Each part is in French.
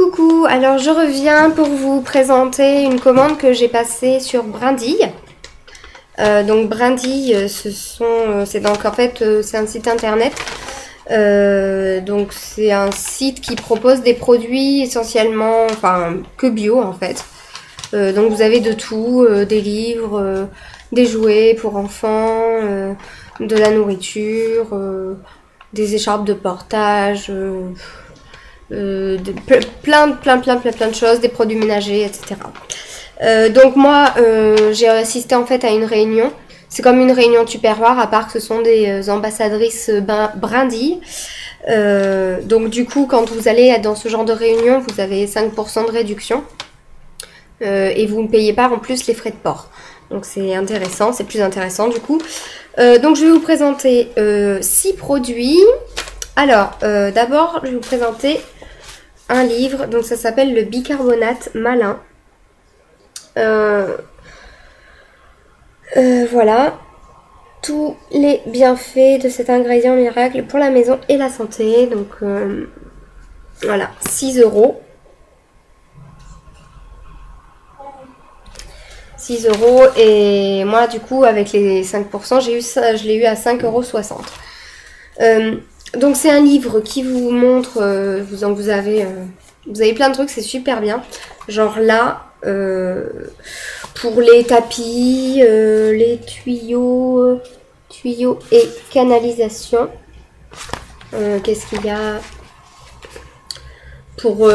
Coucou, alors je reviens pour vous présenter une commande que j'ai passée sur Brindille. Donc Brindille, c'est donc en fait c'est un site internet. Donc c'est un site qui propose des produits essentiellement, enfin que bio en fait. Donc vous avez de tout, des livres, des jouets pour enfants, de la nourriture, des écharpes de portage. Plein de choses, des produits ménagers, etc. Donc moi, j'ai assisté en fait à une réunion. C'est comme une réunion Tupperware, à part que ce sont des ambassadrices Brindille. Donc du coup, quand vous allez dans ce genre de réunion, vous avez 5% de réduction. Et vous ne payez pas en plus les frais de port. Donc c'est intéressant, c'est plus intéressant du coup. Donc je vais vous présenter 6 produits. Alors, d'abord, je vais vous présenter un livre, donc ça s'appelle le bicarbonate malin. Voilà, tous les bienfaits de cet ingrédient miracle pour la maison et la santé. Donc voilà, 6 €. 6 € et moi du coup avec les 5% je l'ai eu à 5,60 €. Donc c'est un livre qui vous montre, vous avez plein de trucs, c'est super bien. Genre là, pour les tapis, les tuyaux et canalisation. Qu'est-ce qu'il y a pour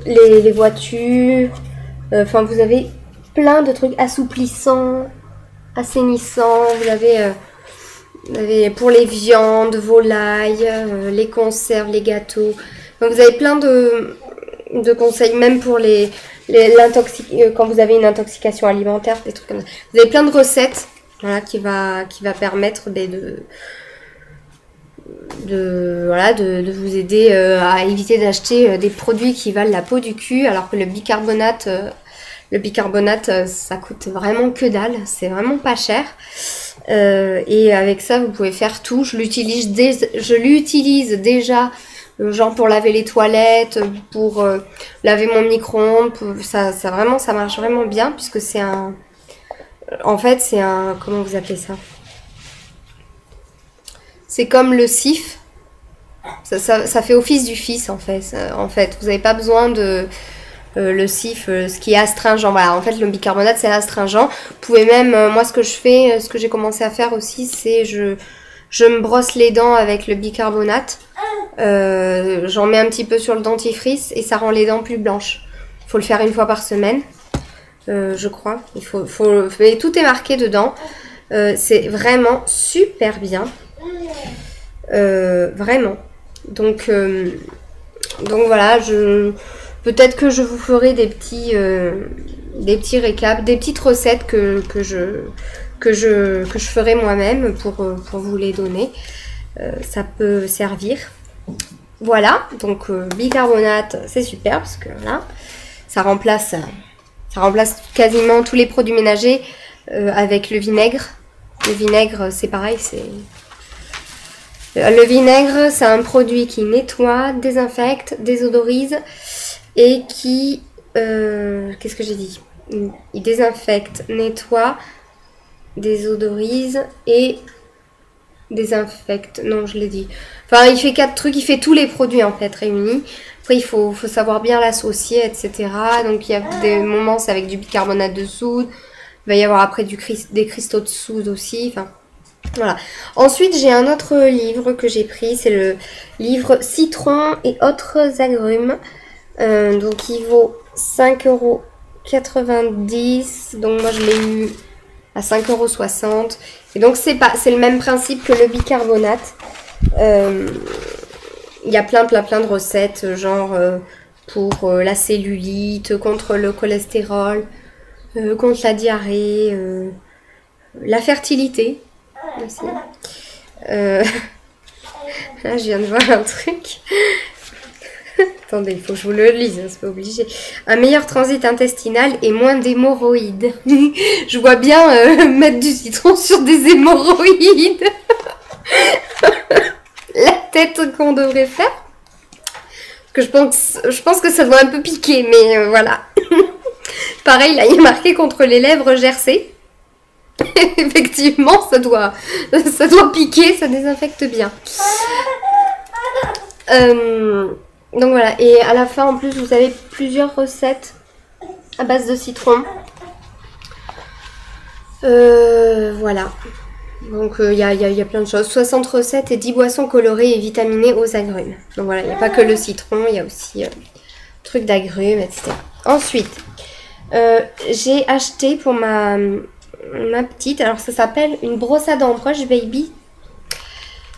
les voitures. Enfin vous avez plein de trucs assouplissants, assainissants. Vous avez pour les viandes, volailles, les conserves, les gâteaux. Donc vous avez plein de conseils, même pour quand vous avez une intoxication alimentaire, des trucs comme ça. Vous avez plein de recettes, voilà, qui va permettre de vous aider à éviter d'acheter des produits qui valent la peau du cul, alors que le bicarbonate, ça coûte vraiment que dalle, c'est vraiment pas cher. Et avec ça vous pouvez faire tout. Je l'utilise déjà genre pour laver les toilettes, pour laver mon micro-ondes, ça marche vraiment bien, puisque c'est un, en fait c'est un, comment vous appelez ça, c'est comme le sif, ça fait office du fils en fait. Vous n'avez pas besoin de le sif, ce qui est astringent. Voilà, en fait le bicarbonate c'est astringent. Vous pouvez même, moi ce que j'ai commencé à faire aussi, c'est je me brosse les dents avec le bicarbonate. J'en mets un petit peu sur le dentifrice et ça rend les dents plus blanches. Il faut le faire une fois par semaine, je crois. Mais tout est marqué dedans. C'est vraiment super bien. Vraiment. Donc voilà, peut-être que je vous ferai des petits récaps, des petites recettes que je ferai moi-même pour vous les donner. Ça peut servir. Voilà, donc bicarbonate, c'est super parce que voilà, ça remplace quasiment tous les produits ménagers avec le vinaigre. Le vinaigre, c'est pareil, le vinaigre, c'est un produit qui nettoie, désinfecte, désodorise et qui... qu'est-ce que j'ai dit? Il désinfecte, nettoie, désodorise et désinfecte. Non, je l'ai dit. Enfin, il fait 4 trucs, il fait tous les produits en fait réunis. Après, il faut savoir bien l'associer, etc. Donc, il y a des moments, c'est avec du bicarbonate de soude. Il va y avoir après des cristaux de soude aussi. Enfin, voilà. Ensuite, j'ai un autre livre que j'ai pris. C'est le livre Citron et autres agrumes. Donc, il vaut 5,90 €. Donc, moi, je l'ai eu à 5,60 €. Et donc, c'est le même principe que le bicarbonate. Il y a plein de recettes, genre pour la cellulite, contre le cholestérol, contre la diarrhée, la fertilité aussi. Là, je viens de voir un truc. Attendez, il faut que je vous le lise, hein, c'est pas obligé. Un meilleur transit intestinal et moins d'hémorroïdes. Je vois bien mettre du citron sur des hémorroïdes. La tête qu'on devrait faire. que je pense que ça doit un peu piquer, mais voilà. Pareil, là, il est marqué contre les lèvres gercées. Effectivement, ça doit piquer, ça désinfecte bien. Donc voilà, et à la fin, en plus, vous avez plusieurs recettes à base de citron. Voilà. Donc il y a plein de choses. 60 recettes et 10 boissons colorées et vitaminées aux agrumes. Donc voilà, il n'y a pas que le citron, il y a aussi trucs d'agrumes, etc. Ensuite, j'ai acheté pour ma petite, alors ça s'appelle une brosse à dents Brush Baby.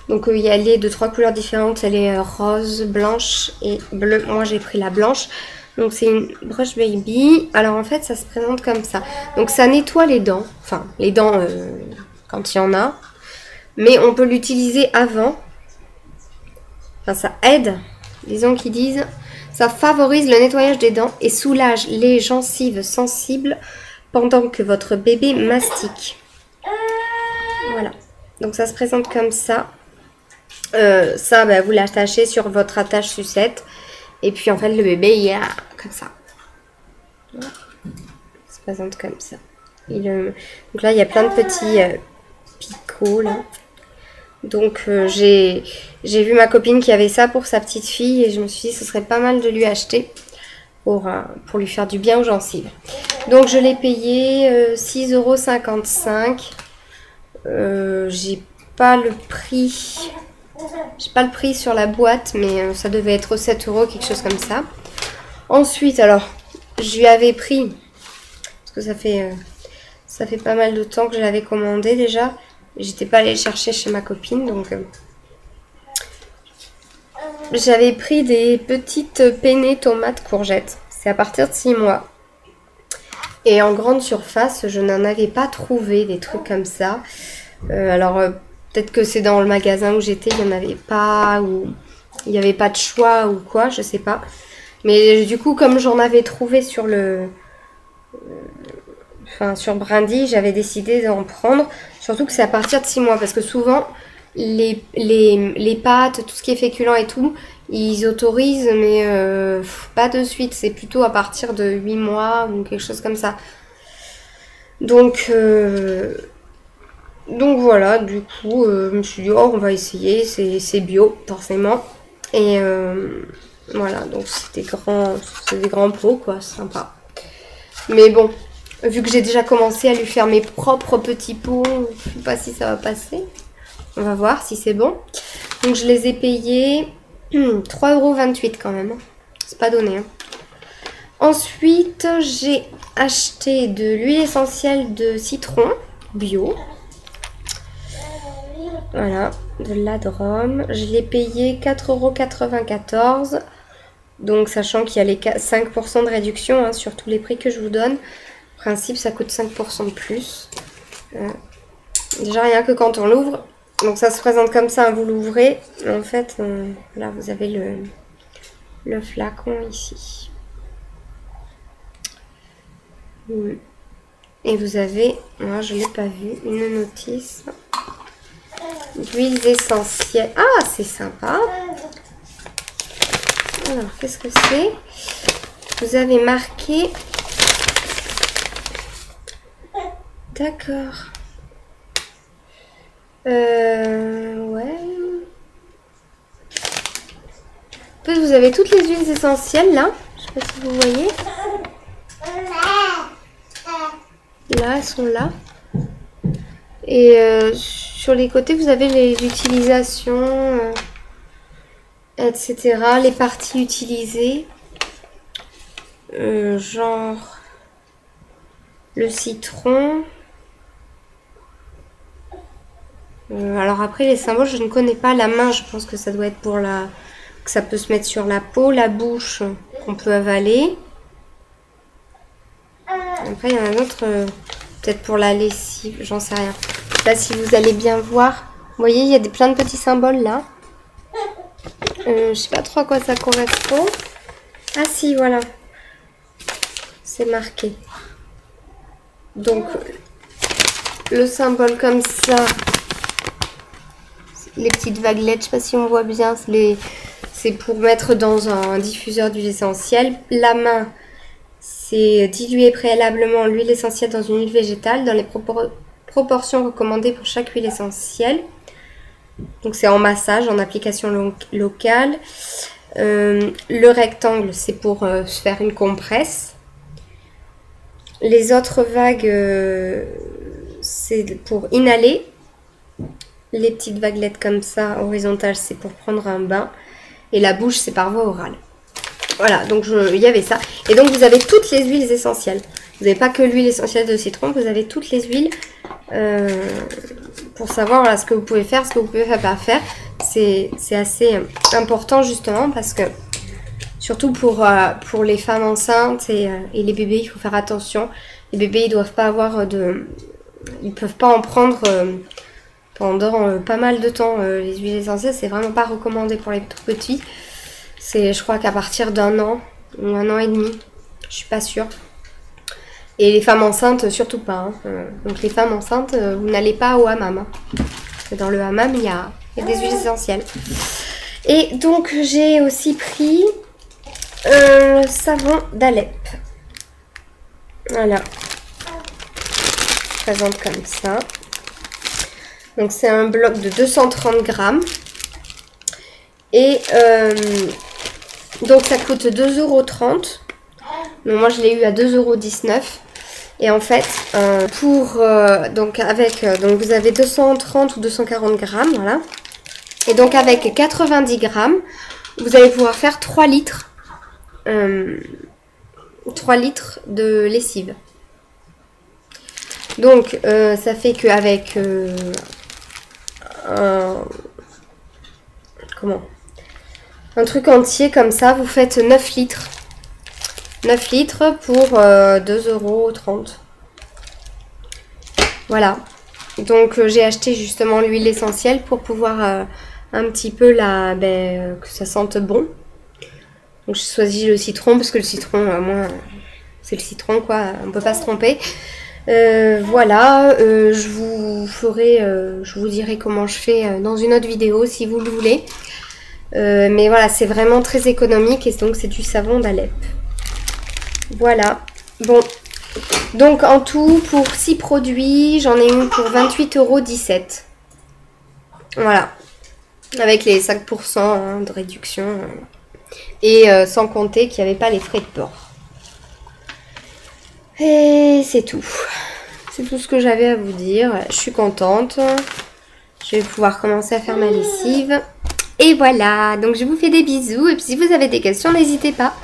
Donc elle est de 3 couleurs différentes, elle est rose, blanche et bleue. Moi j'ai pris la blanche. Donc c'est une Brush Baby. Alors en fait ça se présente comme ça. Donc ça nettoie les dents, enfin les dents quand il y en a. Mais on peut l'utiliser avant. Enfin ça aide, disons qu'ils disent. Ça favorise le nettoyage des dents et soulage les gencives sensibles pendant que votre bébé mastique. Voilà. Donc ça se présente comme ça. Ça, bah, vous l'attachez sur votre attache sucette. Et puis en fait le bébé il est comme ça. Voilà. Ça se présente comme ça. Donc là il y a plein de petits picots là. Donc j'ai vu ma copine qui avait ça pour sa petite fille. Et je me suis dit ce serait pas mal de lui acheter. Pour lui faire du bien aux gencives. Donc je l'ai payé 6,55 €. J'ai pas le prix. J'ai pas le prix sur la boîte, mais ça devait être 7 €, quelque chose comme ça. Ensuite, alors, je lui avais pris, parce que ça fait pas mal de temps que je l'avais commandé déjà. J'étais pas allée le chercher chez ma copine, donc j'avais pris des petites penne tomates courgettes. C'est à partir de 6 mois. Et en grande surface, je n'en avais pas trouvé des trucs comme ça. Alors, peut-être que c'est dans le magasin où j'étais, il n'y en avait pas, ou il n'y avait pas de choix ou quoi, je sais pas. Mais du coup, comme j'en avais trouvé sur sur Brandy, j'avais décidé d'en prendre. Surtout que c'est à partir de 6 mois, parce que souvent, les pâtes, tout ce qui est féculent et tout, ils autorisent, mais pas de suite. C'est plutôt à partir de 8 mois ou quelque chose comme ça. Donc voilà, du coup, je me suis dit, oh, on va essayer, c'est bio, forcément. Et voilà, donc c'est des grands pots, quoi, c'est sympa. Mais bon, vu que j'ai déjà commencé à lui faire mes propres petits pots, je sais pas si ça va passer. On va voir si c'est bon. Donc je les ai payés 3,28 € quand même. C'est pas donné. Hein. Ensuite, j'ai acheté de l'huile essentielle de citron bio. Voilà, de l'Adrom. Je l'ai payé 4,94 €. Donc sachant qu'il y a les 5% de réduction hein, sur tous les prix que je vous donne. En principe, ça coûte 5% de plus. Déjà rien que quand on l'ouvre. Donc ça se présente comme ça, vous l'ouvrez. En fait, là vous avez le flacon ici. Et vous avez, moi je ne l'ai pas vu, une notice. D'huiles essentielles. Ah, c'est sympa. Alors, qu'est-ce que c'est? Vous avez marqué... D'accord. Ouais. En fait, vous avez toutes les huiles essentielles là. Je sais pas si vous voyez. Là, elles sont là. Et sur les côtés, vous avez les utilisations, etc. Les parties utilisées. Genre le citron. Alors après les symboles je ne connais pas. La main je pense que ça doit être pour que ça peut se mettre sur la peau. La bouche qu'on peut avaler. Après il y en a un autre peut-être pour la lessive, j'en sais rien. Je sais pas si vous allez bien voir. Vous voyez il y a plein de petits symboles là. Je sais pas trop à quoi ça correspond. Ah si voilà. C'est marqué. Donc le symbole comme ça. Les petites vaguelettes, je sais pas si on voit bien, c'est pour mettre dans un diffuseur d'huile essentielle. La main, c'est diluer préalablement l'huile essentielle dans une huile végétale dans les proportions recommandées pour chaque huile essentielle. Donc c'est en massage, en application locale. Le rectangle, c'est pour se faire une compresse. Les autres vagues, c'est pour inhaler. Les petites vaguelettes comme ça, horizontales, c'est pour prendre un bain. Et la bouche, c'est par voie orale. Voilà, donc il y avait ça. Et donc vous avez toutes les huiles essentielles. Vous n'avez pas que l'huile essentielle de citron, vous avez toutes les huiles pour savoir voilà, ce que vous pouvez faire, ce que vous pouvez pas faire. C'est assez important justement parce que, surtout pour les femmes enceintes et les bébés, il faut faire attention. Les bébés, ils doivent pas avoir ils peuvent pas en prendre pendant pas mal de temps. Les huiles essentielles, c'est vraiment pas recommandé pour les tout petits. Je crois qu'à partir d'1 an ou 1 an et demi, je suis pas sûre. Et les femmes enceintes, surtout pas. Hein. Donc les femmes enceintes, vous n'allez pas au hammam. Hein. Parce que dans le hammam, il y a des huiles essentielles. Et donc j'ai aussi pris un savon d'Alep. Voilà. Je présente comme ça. Donc c'est un bloc de 230 grammes. Et donc ça coûte 2,30 €. Donc moi je l'ai eu à 2,19 €. Et en fait, donc vous avez 230 ou 240 grammes, voilà. Et donc avec 90 grammes, vous allez pouvoir faire 3 litres. 3 litres de lessive. Donc ça fait qu'avec un truc entier comme ça, vous faites 9 litres. 9 litres pour 2,30 €. Voilà. Donc j'ai acheté justement l'huile essentielle pour pouvoir un petit peu que ça sente bon. Donc j'ai choisi le citron parce que le citron, moi, c'est le citron quoi, on peut pas se tromper. Voilà, je vous dirai comment je fais dans une autre vidéo si vous le voulez. Mais voilà, c'est vraiment très économique et donc c'est du savon d'Alep. Voilà, bon, donc en tout pour 6 produits, j'en ai eu pour 28,17 €. Voilà, avec les 5% hein, de réduction et sans compter qu'il n'y avait pas les frais de port. Et c'est tout. C'est tout ce que j'avais à vous dire. Je suis contente. Je vais pouvoir commencer à faire ma lessive. Et voilà, donc je vous fais des bisous. Et puis si vous avez des questions, n'hésitez pas.